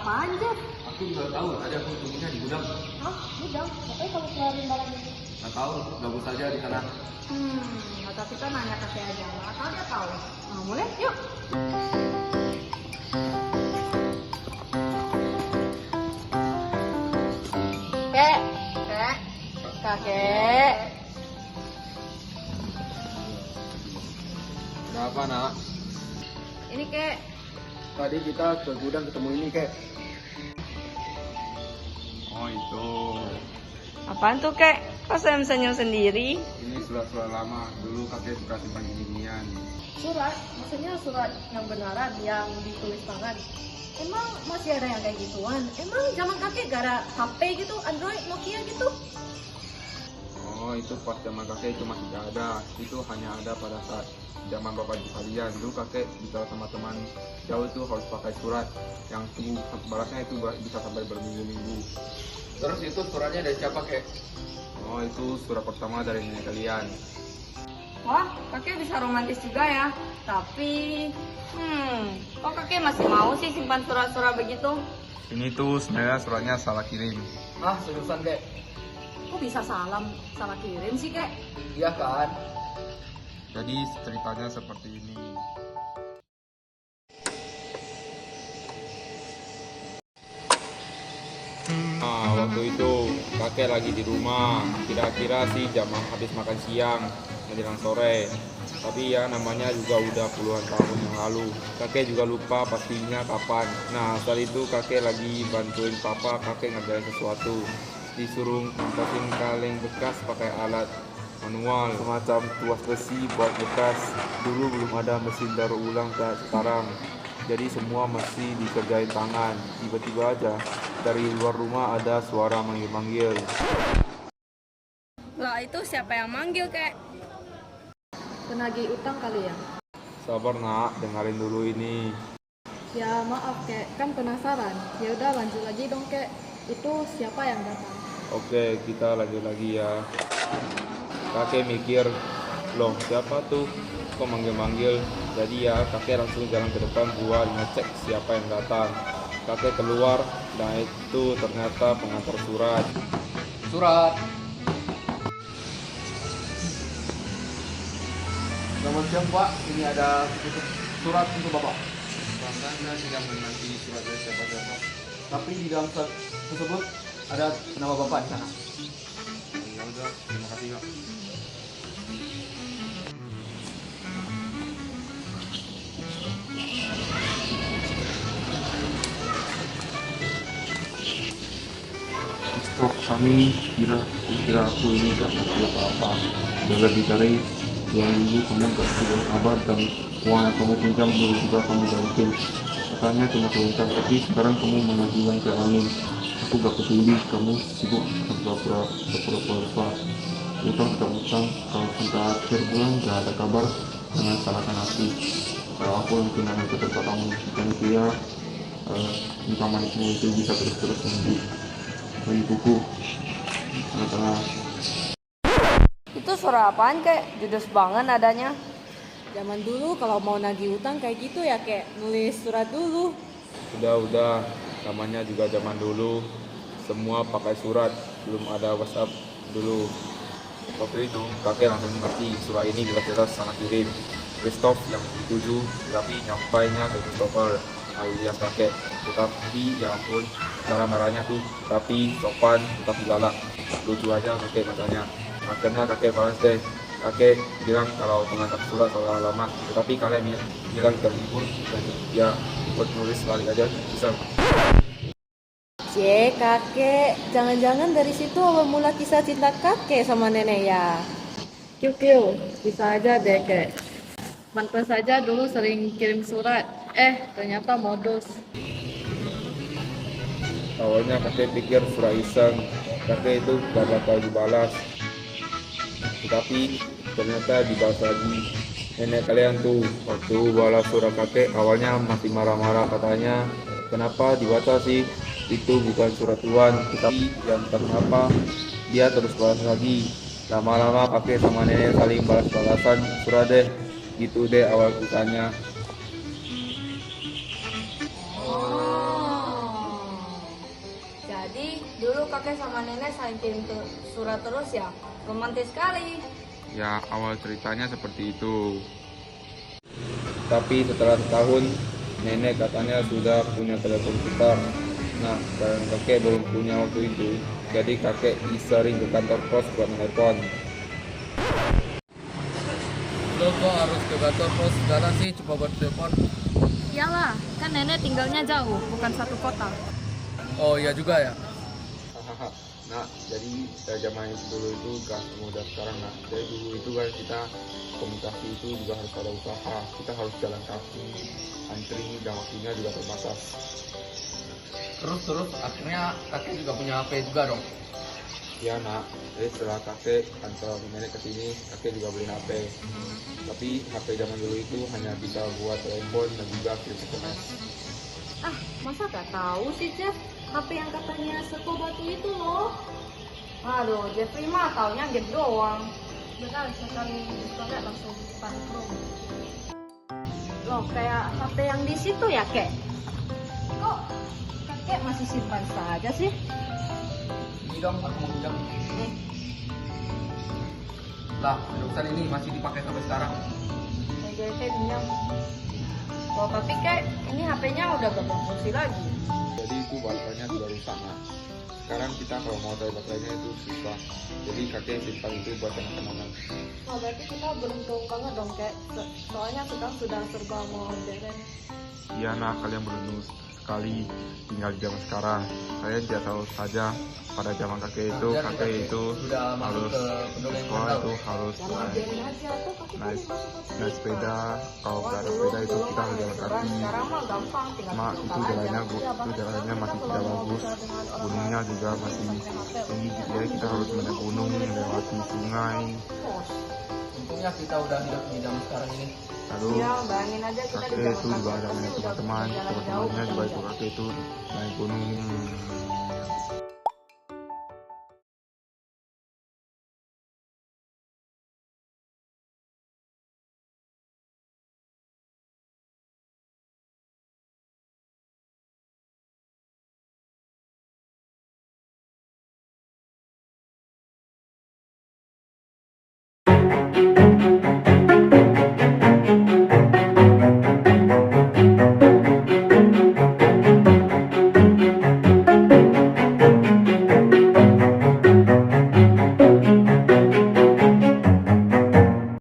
apaan, Jeff? Aku nggak tahu, tadi aku temunya di gudang. Hah? Udah, ngapain kamu keluarin barang ini? Nggak tahu, bagus saja di sana. Atau kita nanya kakek aja, atau dia tahu. Nah, mulai, yuk. Kakek. Ada apa, nak? Ini kek, Tadi kita ke gudang ketemu ini, kek. Oh, itu. apaan tuh kek? Kok senyum-senyum sendiri? Ini surat-surat lama. Dulu kakek suka simpan gini-ginian. Surat? Maksudnya surat yang benaran, yang ditulis tangan. Emang masih ada yang kayak gituan? Emang zaman kakek gak ada HP gitu, Android, Nokia gitu? Oh, itu pas zaman kakek itu masih nggak ada. Itu hanya ada pada saat zaman bapak ibu kalian. Dulu kakek bisa sama teman jauh itu harus pakai surat yang tunggu balasnya itu bisa sampai berminggu-minggu. Terus itu suratnya dari siapa, kek? Oh, itu surat pertama dari nenek kalian. Wah, kakek bisa romantis juga ya. Tapi, kok kakek masih mau sih simpan surat-surat begitu? Ini tuh sebenarnya suratnya salah kirim. Ah, seriusan kek? Kok bisa salah kirim sih kek? Iya kan? Jadi ceritanya seperti ini. Nah, waktu itu kakek lagi di rumah. Kira-kira sih jam habis makan siang menjelang sore. Tapi ya namanya juga udah puluhan tahun yang lalu. Kakek juga lupa pastinya kapan. Nah, saat itu kakek lagi bantuin papa kakek ngerjain sesuatu. Disuruh ngangkatin kaleng bekas pakai alat manual semacam tuas besi buat bekas. Dulu belum ada mesin daur ulang kayak sekarang, jadi semua masih dikerjain tangan. Tiba-tiba aja dari luar rumah ada suara manggil-manggil. Lah itu siapa yang manggil kek? Penagih utang kali ya? Sabar, nak, dengerin dulu ini. Ya maaf kek, kan penasaran. Ya udah lanjut lagi dong kek. Itu siapa yang datang? Oke, kita lanjut lagi ya. Kakek mikir, loh siapa tuh kok manggil-manggil. Jadi ya kakek langsung jalan ke depan buat ngecek siapa yang datang. Kakek keluar dan itu ternyata pengantar surat. Surat. Selamat siang, Pak, ini ada surat untuk Bapak. Bahkan saya tidak menanti surat dari siapa-siapa. Tapi di dalam surat tersebut ada nama bapak di sana. Ya udah, terima kasih, Pak. Stop, kami kira aku ini gak ngerti apa-apa. Dan lebih dari yang dulu kamu gak sudah kabar dan uang yang kamu pinjam dulu juga kamu balikin. Katanya cuma sebentar, tapi sekarang kamu mengajukan ke angin. Aku gak peduli, kamu sibuk berpura-pura. Utang tak utang, kalau sampai akhir bulan gak ada kabar, jangan salahkan aku. Kalau aku yang kehilangan ke tempat kamu, dan dia minta manismu itu bisa terus-terus menunggu bagi buku tengah-tengah. Itu suara apaan kek? Judes banget nadanya. Zaman dulu kalau mau nagih utang kayak gitu ya kek, nulis surat dulu. Udah, namanya juga zaman dulu, semua pakai surat, belum ada WhatsApp dulu. Waktu itu kakek langsung ngerti surat ini jelas-jelas sangat kirim Christoph yang dituju, tapi nyampainya ke Christopher alias kakek. Tetapi ya ampun, cara marahnya tuh tapi sopan, tetapi galak. Lucu aja kakek katanya. Akhirnya kakek balas deh. Kakek bilang kalau pengantar surat soal lama, tetapi kalian bilang terhibur dan ya buat nulis sekali aja bisa. Kakek, jangan-jangan dari situ awal mula kisah cinta kakek sama nenek ya? Kiu, bisa aja deh kek. Mantan saja dulu sering kirim surat, ternyata modus. Awalnya kakek pikir surat iseng, kakek itu gak bakal dibalas. Tetapi ternyata dibalas lagi. Nenek kalian tuh waktu balas surat kakek awalnya masih marah-marah, katanya kenapa dibaca sih? Itu bukan surat Tuhan, tetapi yang kenapa dia terus balas lagi. Lama-lama kakek sama nenek saling balas-balasan surat deh. Gitu deh awal kisahnya. kakek sama nenek saling kirim surat terus ya? Romantis sekali. Ya, awal ceritanya seperti itu. Tapi setelah setahun, nenek katanya sudah punya telepon pintar. Nah, dan kakek belum punya waktu itu. Jadi kakek sering ke kantor pos buat telepon. Lo kok harus ke kantor pos sekarang sih coba buat telepon? Iyalah, kan nenek tinggalnya jauh, bukan satu kota. Oh iya juga ya. Hahaha. Nah, jadi zaman dulu itu gak semudah sekarang. Nah, jadi dulu itu kan kita komunikasi itu juga harus ada usaha. Kita harus jalan kaki, antri, dan waktunya juga terbatas. Terus akhirnya kakek juga punya HP juga dong. Ya nak, jadi setelah kakek antar nenek ke sini, kakek juga beli HP. Tapi HP zaman dulu itu hanya bisa buat telepon dan juga kirim SMS. Ah, masa gak tahu sih, Jeff? HP yang katanya Seko Batu itu loh. Aduh, Jeffrey mah taunya game doang. Benar, sekali internet langsung pankrong. Loh, kayak HP yang di situ ya, Kek? Kok kakek masih simpan saja sih? Ini dong, aku mau pinjam. Eh, Lah, jurusan ini masih dipakai sampai sekarang. kayak pinjam. Loh, tapi kayak ini HP-nya udah gak berfungsi lagi. Jadi itu baterainya sudah rusak nak. Sekarang kita kalau mau cari baterainya itu susah. Jadi kakek simpan itu buat kenang-kenangan. Oh, berarti kita beruntung banget dong, Kek. Soalnya sekarang sudah serba modern. Iya nak, kalian beruntung sekali tinggal di zaman sekarang. Kalian tidak tahu saja pada zaman kakek itu Sudah masuk harus ke penduduk yang sekolah rantau. itu harus Yang modern aja tuh kakek naik tadi masuk naik sepeda. Kalau nggak ada sepeda itu kita harus jalan kaki. Sekarang mah gampang, tinggal Mak pintu itu tol aja. jalannya Iya, itu bahkan jalannya sekarang masih kita tidak kalau mau bagus. bicara dengan orang Gunungnya lain, juga kita masih pakai HP. tinggi, jadi kita harus menaik gunung, melewati sungai. Untungnya kita udah hidup di zaman sekarang ini. Lalu Iya, bayangin aja kita di kakek zaman itu juga ada kakek punya udah teman-teman, jalan jauh. teman-temannya juga itu kakek itu naik gunung.